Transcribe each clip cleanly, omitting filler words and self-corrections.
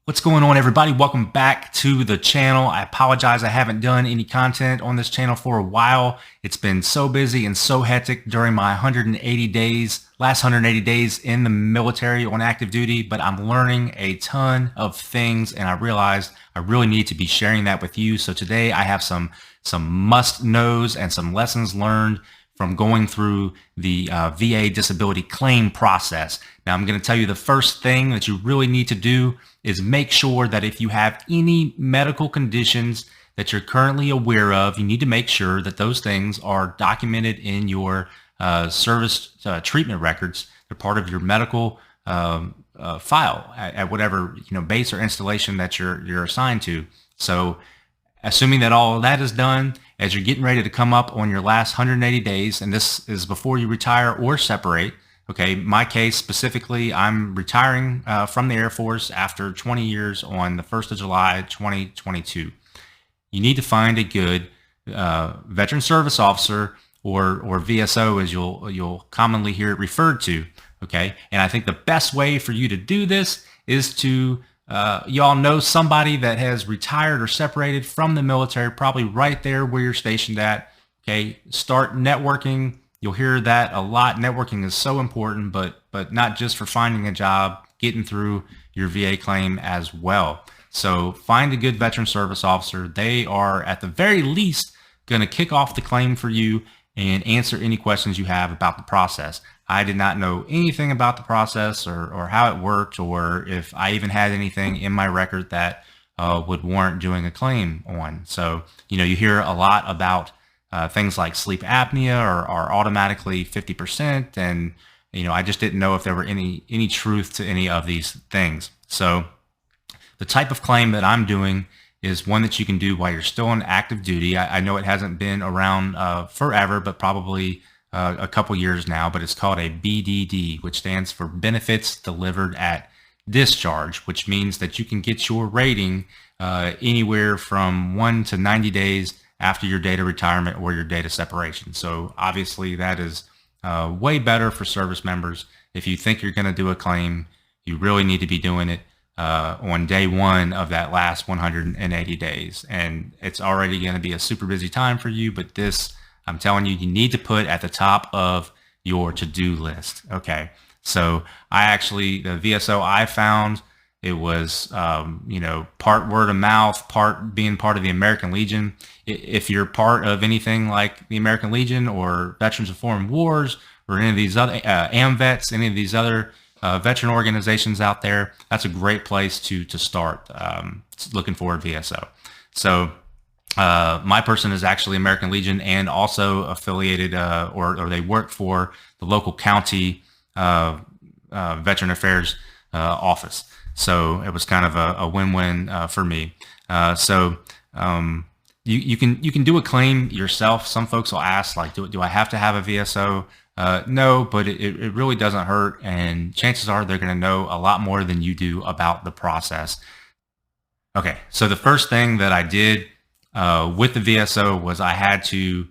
What's going on, everybody? Welcome back to the channel. I apologize, I haven't done any content on this channel for a while. It's been so busy and so hectic during my last 180 days in the military on active duty, but I'm learning a ton of things and I realized I really need to be sharing that with you. So today I have some must-knows and some lessons learned from going through the VA disability claim process. Now, I'm going to tell you the first thing that you really need to do is make sure that if you have any medical conditions that you're currently aware of, you need to make sure that those things are documented in your service treatment records. They're part of your medical file at whatever base or installation that you're assigned to. So assuming that all of that is done, as you're getting ready to come up on your last 180 days, and this is before you retire or separate, okay, my case specifically, I'm retiring from the Air Force after 20 years on the 1st of July, 2022. You need to find a good veteran service officer or VSO, as you'll commonly hear it referred to, okay? And I think the best way for you to do this is to y'all know somebody that has retired or separated from the military, probably right there where you're stationed at. Okay, start networking. You'll hear that a lot. Networking is so important, but not just for finding a job, getting through your VA claim as well. So find a good veteran service officer. They are at the very least going to kick off the claim for you and answer any questions you have about the process. I did not know anything about the process or how it worked, or if I even had anything in my record that would warrant doing a claim on. So, you hear a lot about things like sleep apnea are automatically 50%. And, I just didn't know if there were any truth to any of these things. So the type of claim that I'm doing is one that you can do while you're still on active duty. I know it hasn't been around forever, but probably a couple years now, but it's called a BDD, which stands for Benefits Delivered at Discharge, which means that you can get your rating anywhere from 1 to 90 days after your date of retirement or your date of separation. So obviously that is way better for service members. If you think you're going to do a claim, you really need to be doing it on day one of that last 180 days. And it's already going to be a super busy time for you, but this, I'm telling you, you need to put at the top of your to-do list. Okay. So the VSO I found, it was, part word of mouth, part being part of the American Legion. If you're part of anything like the American Legion or Veterans of Foreign Wars or any of these other AMVETS, any of these other veteran organizations out there, that's a great place to start looking for a VSO. So my person is actually American Legion and also affiliated or they work for the local county Veteran Affairs office. So it was kind of a win-win for me. You can do a claim yourself. Some folks will ask, like, do I have to have a VSO? No, but it really doesn't hurt, and chances are they're going to know a lot more than you do about the process. Okay, so the first thing that I did with the VSO was I had to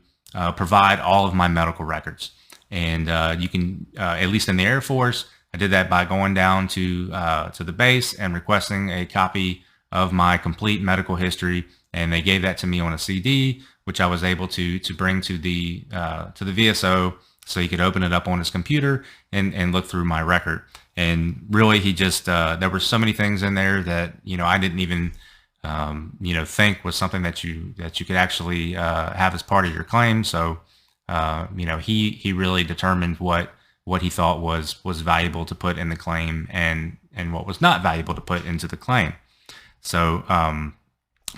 provide all of my medical records. And you can, at least in the Air Force, I did that by going down to the base and requesting a copy of my complete medical history. And they gave that to me on a CD, which I was able to bring to the VSO so he could open it up on his computer and look through my record. And really, he just, there were so many things in there that, I didn't even, think was something that you could actually have as part of your claim. So, he really determined what he thought was valuable to put in the claim and what was not valuable to put into the claim. So,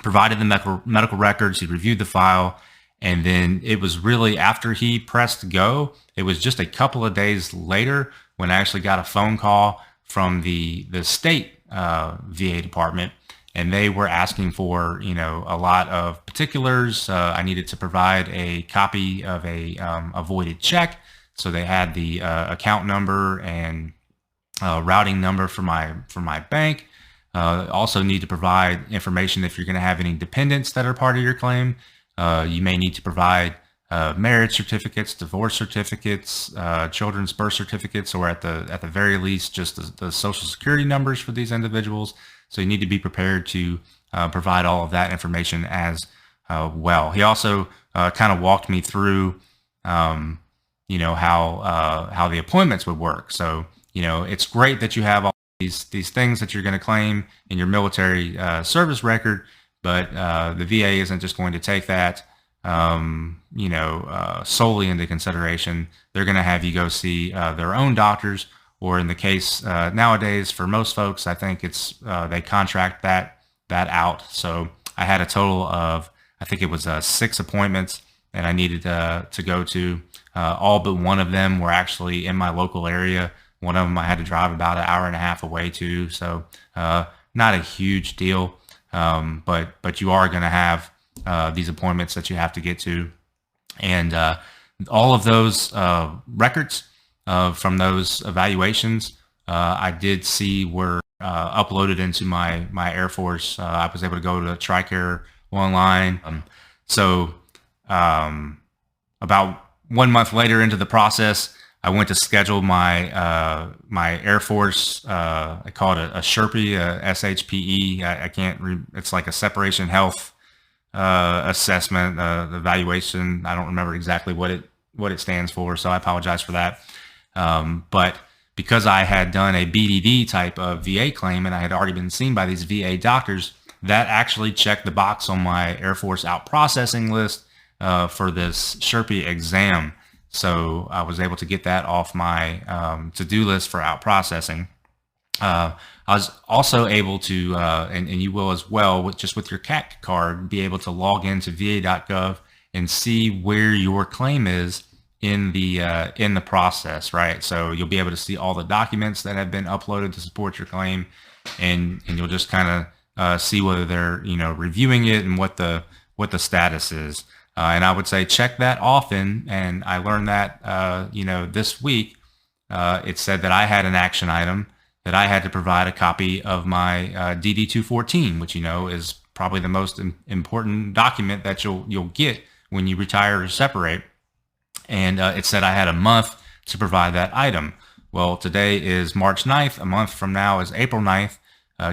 provided the medical records, he reviewed the file, and then it was really after he pressed go, it was just a couple of days later when I actually got a phone call from the state VA department, and they were asking for, a lot of particulars. I needed to provide a copy of a voided check. So they had the account number and routing number for my bank. Also need to provide information if you're going to have any dependents that are part of your claim. You may need to provide marriage certificates, divorce certificates, children's birth certificates, or at the very least, just the social security numbers for these individuals. So you need to be prepared to provide all of that information as well. He also kind of walked me through, how the appointments would work. So, it's great that you have all these things that you're going to claim in your military service record, but the VA isn't just going to take that solely into consideration. They're going to have you go see their own doctors, or in the case nowadays for most folks, I think it's they contract that out. So I had a total of, I think it was 6 appointments that I needed to go to. All but one of them were actually in my local area. One of them I had to drive about an hour and a half away to. So not a huge deal, but you are going to have these appointments that you have to get to, and all of those records from those evaluations I did see were uploaded into my Air Force. I was able to go to Tricare Online. About 1 month later into the process, I went to schedule my my Air Force. I call it a Sherpi, SHPE. I can't. It's like a separation health assessment, evaluation. I don't remember exactly what it stands for, so I apologize for that. But because I had done a BDD type of VA claim and I had already been seen by these VA doctors, that actually checked the box on my Air Force out processing list for this Sherpi exam. So I was able to get that off my to-do list for out processing. I was also able to, and you will as well, with your CAC card, be able to log into VA.gov and see where your claim is in the process, right? So you'll be able to see all the documents that have been uploaded to support your claim, and you'll just kind of see whether they're reviewing it and what the status is. And I would say check that often. And I learned that this week. It said that I had an action item that I had to provide a copy of my DD-214, which is probably the most important document that you'll get when you retire or separate. And it said I had a month to provide that item. Well, today is March 9th. A month from now is April 9th.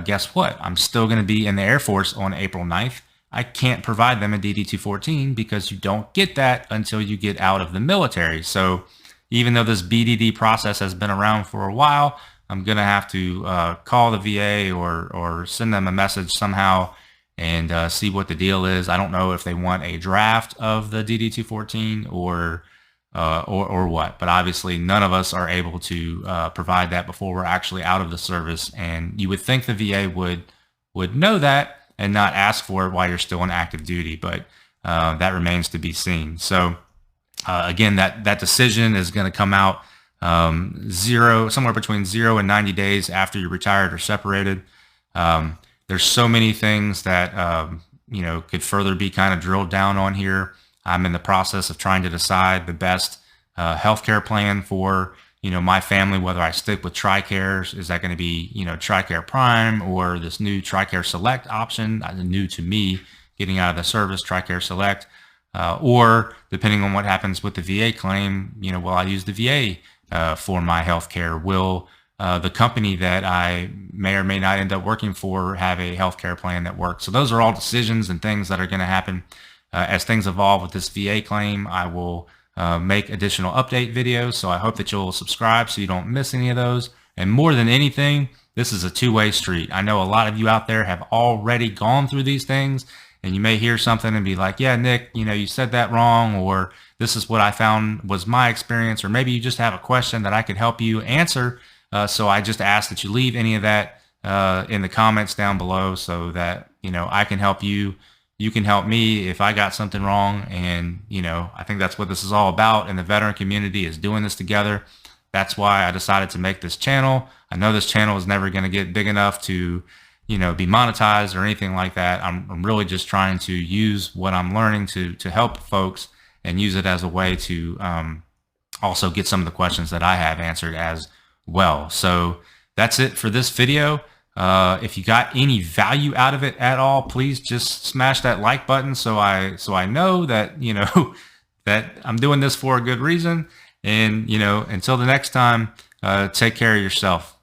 Guess what? I'm still going to be in the Air Force on April 9th. I can't provide them a DD-214 because you don't get that until you get out of the military. So even though this BDD process has been around for a while, I'm going to have to call the VA or send them a message somehow and see what the deal is. I don't know if they want a draft of the DD-214 or what, but obviously none of us are able to provide that before we're actually out of the service. And you would think the VA would know that and not ask for it while you're still in active duty, but that remains to be seen. So again, that decision is going to come out somewhere between 0 and 90 days after you're retired or separated. There's so many things that could further be kind of drilled down on here. I'm in the process of trying to decide the best healthcare plan for my family, whether I stick with Tricare. Is that going to be Tricare Prime or this new Tricare Select option, new to me getting out of the service, Tricare Select, or depending on what happens with the VA claim, will I use the VA for my health care? Will the company that I may or may not end up working for have a healthcare plan that works? So those are all decisions and things that are going to happen. As things evolve with this VA claim, I will make additional update videos. So I hope that you'll subscribe so you don't miss any of those. And more than anything, this is a two-way street. I know a lot of you out there have already gone through these things, and you may hear something and be like, yeah, Nick, you said that wrong, or this is what I found was my experience, or maybe you just have a question that I could help you answer. So I just ask that you leave any of that in the comments down below so that, I can help you. You can help me if I got something wrong. And, I think that's what this is all about. And the veteran community is doing this together. That's why I decided to make this channel. I know this channel is never going to get big enough to, be monetized or anything like that. I'm really just trying to use what I'm learning to help folks and use it as a way to also get some of the questions that I have answered as well. So that's it for this video. If you got any value out of it at all, please just smash that like button so I know that that I'm doing this for a good reason. And, until the next time, take care of yourself.